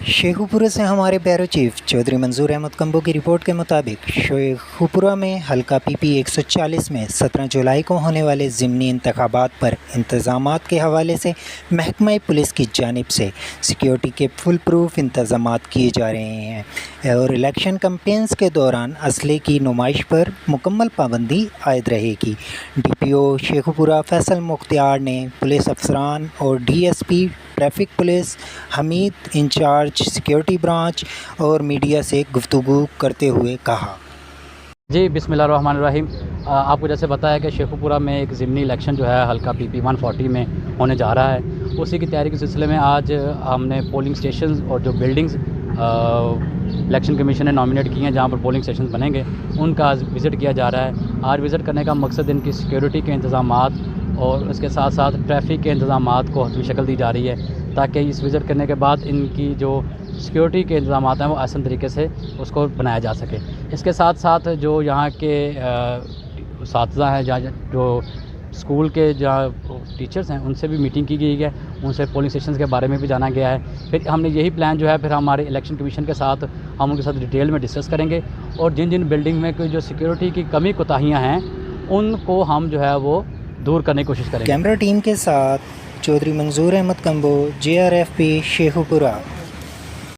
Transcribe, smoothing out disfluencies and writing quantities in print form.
शेखुपुरा से हमारे bureau chief Chaudhary मंजूर अहमद कंबो की रिपोर्ट के मुताबिक शेखुपुरा में हल्का PP 140 में 17 जुलाई को होने वाले ज़िमनी इंतखाबात पर इंतज़ामात के हवाले से महकमा पुलिस की जानिब से सिक्योरिटी के फुल प्रूफ इंतज़ामात किए जा रहे हैं और इलेक्शन कैंपेन्स के दौरान असले की नुमाइश पर मुकम्मल पाबंदी आयद रहेगी। DPO शेखुपुरा फैसल मुख्तियार ने पुलिस अफसरान और DSP traffic police Hameed incharge security branch और मीडिया से गुफ्तगू करते हुए कहा। जी बिस्मिल्लाहिर्रहमानिर्रहीम। आपको जैसे बताया कि शेखुपुरा में एक ज़िमनी इलेक्शन जो है हल्का PP 140 में होने जा रहा है, उसी की तैयारी के सिलसिले में आज हमने पोलिंग स्टेशंस और जो बिल्डिंग्स इलेक्शन कमीशन ने नॉमिनेट की हैं जहाँ पर पोलिंग स्टेशन बनेंगे, उनका आज विज़िट किया जा रहा है। आज विज़िट करने का मकसद इनकी सिक्योरिटी के इंतज़ामात और उसके साथ साथ ट्रैफिक के इंतज़ामात को हतमी शक्ल दी जा रही है, ताकि इस विज़िट करने के बाद इनकी जो सिक्योरिटी के इंतज़ाम हैं वो आसान तरीके से उसको बनाया जा सके। इसके साथ साथ जो यहाँ के असातिज़ा हैं, जहाँ जो स्कूल के जहाँ टीचर्स हैं, उनसे भी मीटिंग की गई है, उनसे पोलिंग स्टेशन के बारे में भी जाना गया है। फिर हमने यही प्लान जो है फिर हमारे इलेक्शन कमीशन के साथ हम उनके साथ डिटेल में डिस्कस करेंगे और जिन जिन बिल्डिंग में कोई जो सिक्योरिटी की कमी कोताहियाँ हैं उनको हम जो है वो दूर करने की कोशिश करेंगे। कैमरा टीम के साथ चौधरी मंजूर अहमद कंबो, JRFP शेखुपुरा।